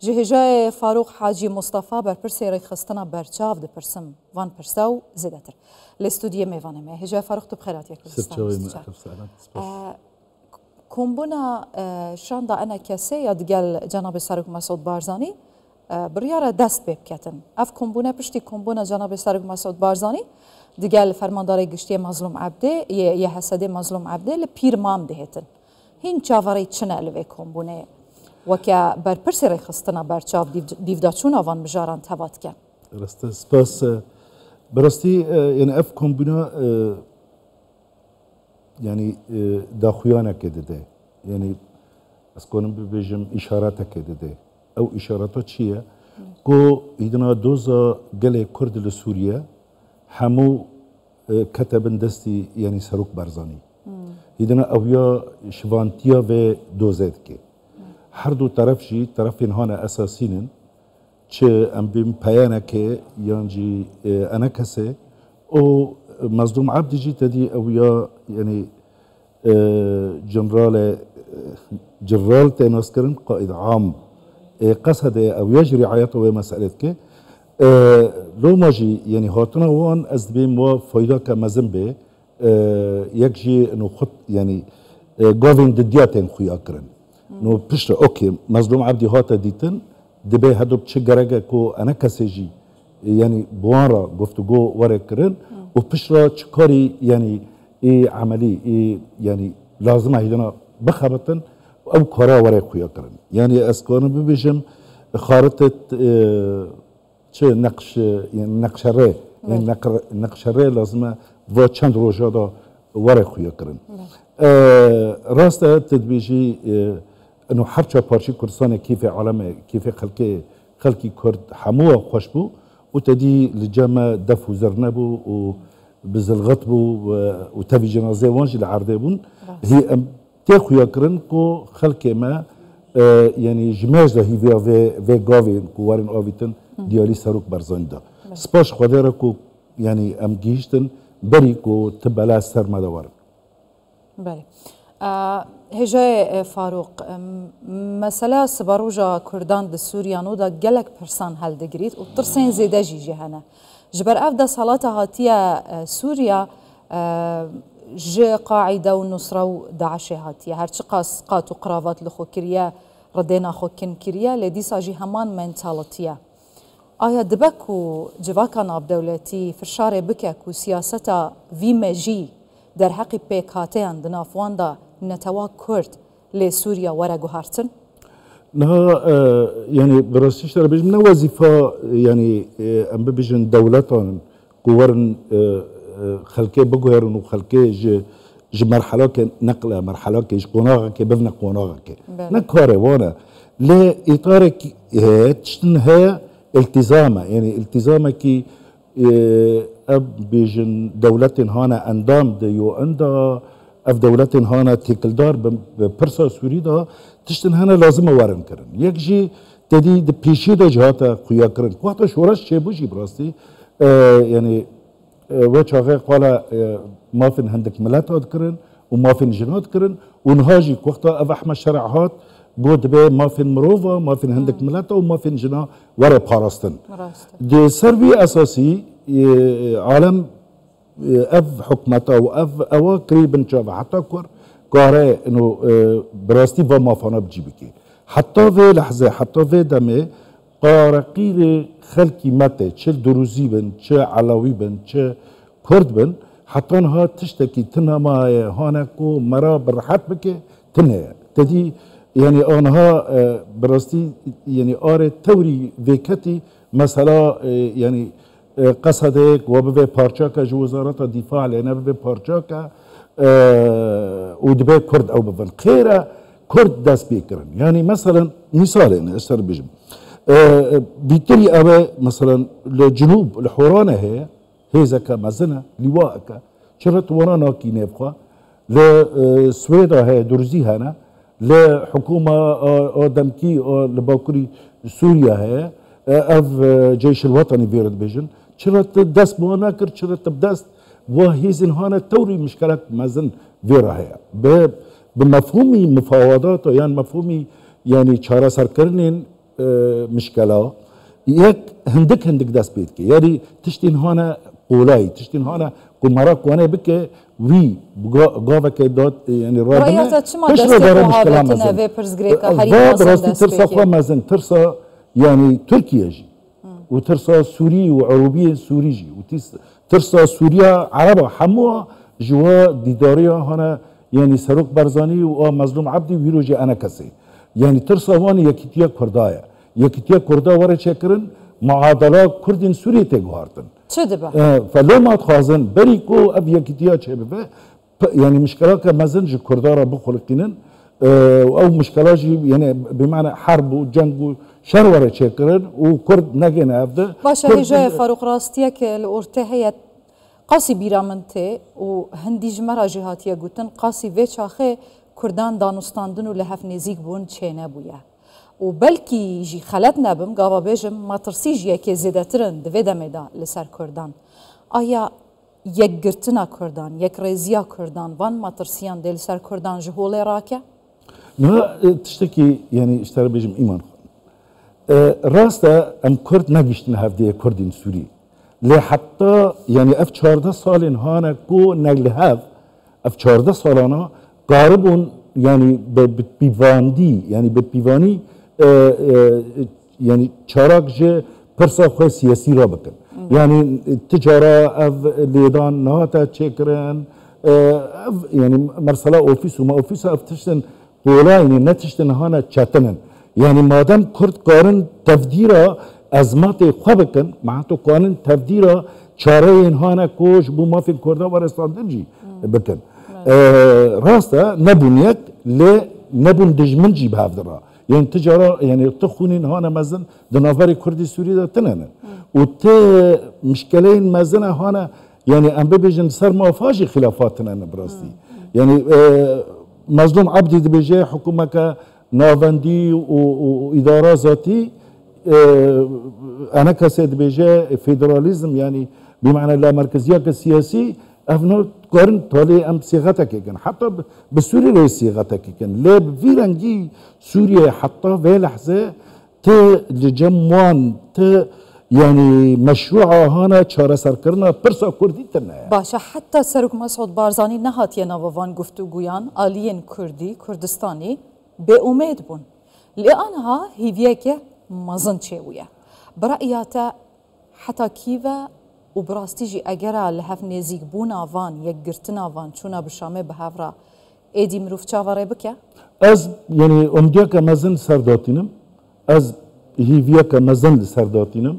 جهجای فاروق حاجی مصطفى بر پرسی ری خستنا برچاو ده پرسم وان پرساو زدتر الاستودیو میوانه می هجای فاروق تو بخیرات یک كومبونا شاندا أنا كسي يدقل جناب سرق مسعود بارزاني بريارة دست بكتن أف كومبونا بشتي كومبونا جناب سرق مسعود بارزاني دقل فرمانداري قشتي مظلوم عبده يحسده مظلوم عبده لبير مام دهتن هين چاوري چنه الوه كومبونه وكا بر پرسي ري خستنا برچاو ديفداتشون آوان بجاران تبات كن رسته سپاس براستی يعني اف كومبونا يعني داخويانا كده يعني اسكون بيجم اشاراتك كده او اشاراتات شيء كو يدنا دوزا قال كرد لسوريا حمو كتبن دستي يعني سروك برزاني يدنا اويا شوانتيا و دوزات كي هر دو طرف شي طرفين هانا اساسينن چه ام بیم پیانه که یانجی انا کسه او مظلوم عبد جی تدی او یا یعنی جنرال تناس کرن قائد عام قصد او يجري عياطه ومسألة كه لو ماجي يعني هاتنا وان از بیم و فایده که مزن به یکجی انو خط يعني قاوين ددياتين خويا کرن نو پشت اوكي مظلوم عبدي هاتا ديتن دبي هدو بچه گرگه كو انا کسی جی يعني بوان را گفتگو وره کرن و پشت را چکاری يعني ای عملی ای يعني لازمه هیدنا بخبتن او کارا وره خویا کرن يعني اسکانو ببیجم خارطه چه نقش يعني نقشره يعني نقشره لازمه و چند روژا دا وره خویا کرن راست تدبیجی انه حرچه پارچی کردستان کیف عالم کیف خلقی کرد حموه خوش بو و تدی لجامع دف و زرنبو و بزلغت بو و تبي جنازه وانجي العرضه بون هي تاخو يكرن كو خلق ما يعني جماج ده هي في غافين كو وارن اوفيتن ديالي ساروك برزاندا سباش خداركو يعني ام جيشتن بريكو تبلا سر مدوار بله هجای فاروق مسئله سباروجا کردان د سوریانو دا گلک پرسان هل دگرید و ترسین زیده جی جهنه جبر افدا صلاة هاتية سوريا ج قاعدة والنصرة وداعش هاتية هرچ قات وقرابات لخو كريا ردينا خو كن كريا لدي ساجي همان منتالتية آیا دبکو جواکان آب دولتی فرشار بکک و سیاستا وی مجی در حقی پیک هاتیان دنافوان دا نتوا کرد لی سوريا ورا گوهارتن؟ نها يعني براستيش ترى بيجمنا وظيفة يعني أم بيجن دولتان قوارن خلقي بقوهرن وخلقي ج مرحلة كنقلة مرحلة كيش قناعة كبفنا قناعة كي نكاره وانا لإطار تشتنها التزامة يعني التزامة كي أب بيجن دولتين هانا أندام ديو أندا اف دولتين هانا تيكلدار ببرسا سوري دا تشتن هانا لازم وارن کرن یک جی تدی د پیشی دا جهاتا خویا کرن وقتا شورش چه بوشی براستی يعني وچاقه قالا ما فين هندك ملاتات کرن و ما فين جنات کرن و نهاجي وقتا اف احمد شرع هات بود به ما فين مروفا ما فين هندك ملاتا و ما فين جنا ورا باراستن دي سروي اساسي عالم اف حكمته واف اوا قريبا شاف حتى كور قاره انه براستي وما فانا بجيبك حتى في لحظه حتى في دمه قارقيل خلقي متى تشل دروزي بن تش علوي بن تش كرد بن حتى انها تشتكي تنما هانكو مرا برحت بك تنها تدي يعني انها براستي يعني ار توري فيكتي مثلا يعني قصدك وببي بارچاكا جو وزارة الدفاع لأنها ببي بارچاكا ودبي كرد أو بفن خيرا كرد داس بيكرن يعني مثلا مثال أنا أشتر بيجم بيتري أبا مثلا الجنوب الحورانة هي زكا مزنة لواءك شرط ورانا كي نبقى لسويدا هي درزي هنا لحكومة دمكي لباكري سوريا هي اف جيش الوطني بيرد بيجن شرط دست بوانا كر شرط بدست وهيزن هانا توري مشكلة مازن فيرا هي بمفهومي مفاوضات يعني مفهومي يعني چارة سرکرنین مشكله يك هندك دست بيتك يعني تشتين هنا قولاي تشتين هنا كمراك وانا بك وي قافك دوت يعني رادنا تش دار مشكله مثلا فيبرز غريكا هري مثلا ترسا مثلا ترسا يعني تركيا جي وترسا سوري وعربي سوري جي وترسا سوريا عربة حموها جوا ديداريا هنا يعني سروق برزاني ومظلوم عبدي ويروجي انا كسي يعني ترسا وان يكتيا كردايا يكتيا كردا ورا شكرن معادله كردين سوريا تجوارتن شدبه فلو ما تخازن بريكو اب يكتيا شبه يعني مشكله كمزن جي كردارا بخلقينن او مشكله جي يعني بمعنى حرب وجنگ شر ورا شكرن وكرد نجينا افده باشا هي فاروق راستيك الاورته هي قاسي بيرامنتي وهندي جمرة جهاتية قلتن قاسي في شاخي كردان دانستاندن و لهف نزيك بون چينا بويا وبلكي جي خلتنا بم قابا بيجم ما ترسي جي يكي زيده ترن دوه دميدا لسر كردان آيا يك گرتنا كردان يك ريزيا كردان وان ما ترسيان دي لسر كردان جهولي راكا؟ ما تشتكي يعني اشترى بيجم ايمان راستا ام كرد نگشتن هفده كردين سوري لی حتی یعنی اف 14 سال هانا کو نگل هف اف 14 سالانه قاربون یعنی به پیواندی یعنی به پیوانی یعنی چراغ جه پرسا خو سیاسی را بکن یعنی تجاره اف لیدان نهاتا چکرن یعنی مرسلا اوفیس و ما اوفیس اف تشتن قولا یعنی نتشتن هانا چتنن یعنی مادام کرد قارن تفدیرا ازمات خواب بکن معناتو قانون تبدیرا چاره اینها نکوش بو ما فی کرده و رستاندنجی بکن راستا نبون یک لی نبون دجمن جی بهفدرا یعنی تجارا یعنی تخونین ها نمزن دنافر کردی سوری دا تننه و ته مشکلین مزن ها یعنی ام ببیجن سر مافاجی خلافات تننه براستی یعنی مظلوم عبدی دبیجه حکومه که ناوندی و اداره ذاتی أنا كسيد بيجا فيدراليزم يعني بمعنى لا مركزية كسياسي أفنو قارن طالي أم صيغتك كان حتى بسوريا لو صيغتك كان لا بفيرنجي سوريا حتى في لحظة ت لجموان ت يعني مشروع هانا چاره سر کرنا پرسا کردی تنه باشه حتى سروک مسعود بارزانی نهات یه نووان گفتگویان آلین کردی کردستانی به امید بون لانها هیویه که مزن چهویه برایاتا حتی کیوه و براستیجی اگر لحف نزیک بونا وان یک گرتنا وان چونا بشامه به هفرا ایدی مروف چاوره بکه؟ از یعنی امدیا که مزن سرداتینم از هیویا که مزن سرداتینم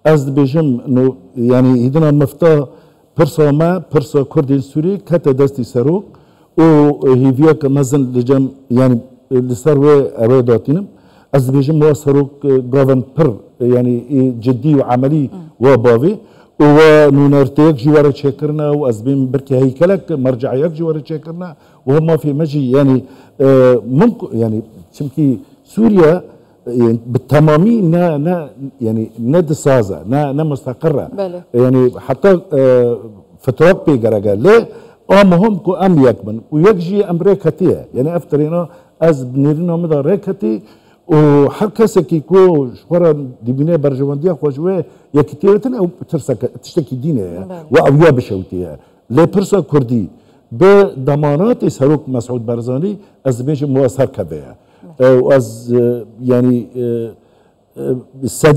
از بیجم نو یعنی ایدنا مفتا پرسا ما پرسا کردین سوری کت دستی سروک و هیویا که مزن لجم یعنی لسر و اوه داتینم از بیجم و سروک گاون پر يعني جدي وعملي وبابي ونونرتيك جوارة شكرنا وأزبين بركي هيكلك مرجعيك جوارة شكرنا وهم في مجي يعني ممكن يعني شمكي سوريا يعني بالتمامي نا يعني ند سازة نا مستقرة بله. يعني حتى فترات بيجرجا ليه هم كو أم يكمن ويجي أمريكتيه يعني أفترينا أز بنيرنا مدى ريكتي و هر کسی که کو شورا دیبینه برجواندی خوشوه یکی تیرتن او ترسک تشتکی دینه و اویا بشوتیه لپرسا کردی به ضمانات سروک مسعود بارزانی از بیش موثر کبه و از یعنی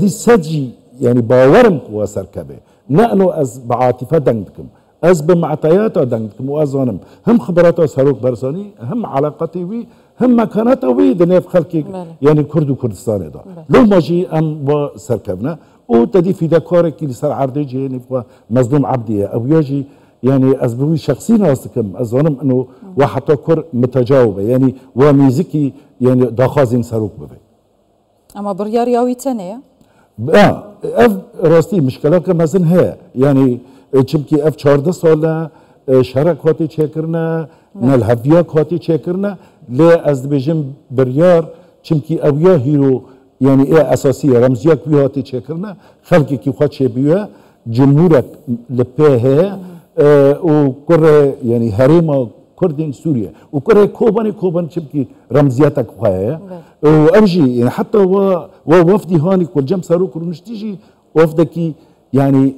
سدی يعني باورم واسر كبه نحن از بعاطفه دنگتكم از بمعطيات دنگتكم وازانم هم خبرات سروك برساني هم علاقتي وي هم مكانات وي دنيف خلقي يعني كرد وكردستان دا لو ماجي ام وسركبنا وتدي في دكارك اللي صار عرضي جيني مظلوم عبديه او يجي يعني أزبوي شخصي ناستكم أظنم إنه وحتى كر متجاوبة يعني وميزكي يعني داخازين سروك ببي. أما بريار ياوي تانية؟ أف راستي مشكلة كمثلا هي يعني چمكي أف 14 سال شرك هاتي چكرنا نالهفيا هاتي چكرنا لا أزبيجم بريار چمكي أويا هيرو يعني إيه أساسية رمزيك بيها هاتي چكرنا خلقي كي خات شبيها جمهورك لبيه وكره يعني هريمة كردين سوريا وكره كوبان چبكي رمزياتك خوايا وأرجي يعني حتى هو ووفدي هاني كل جم ساروك ونشتيجي وفدكي يعني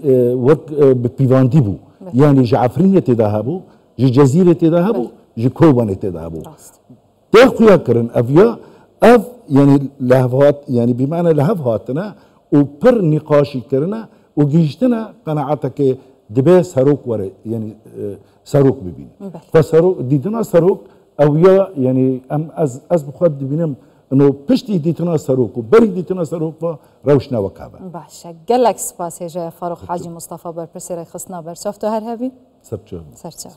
وك ببيفاندي بو يعني جعفرين تذهبوا جي جزيرة تذهبوا جي كوبان تذهبوا تأخذ كرن أفيا أف يعني لهفات يعني بمعنى لهفاتنا وبر نقاشي كرنا وجيشتنا قناعتك دبي ساروك ورا يعني ساروك ببين فساروك ديتنا ساروك او يا يعني ام از بخواد ببینم انه پشتی دیتنا ساروک و بری دیتنا ساروک و روشنا وکابه باشه گلک سپاس هجا فاروق حاجی مصطفى بر پرسیره خصنا بر شفتو هر هبی سرچه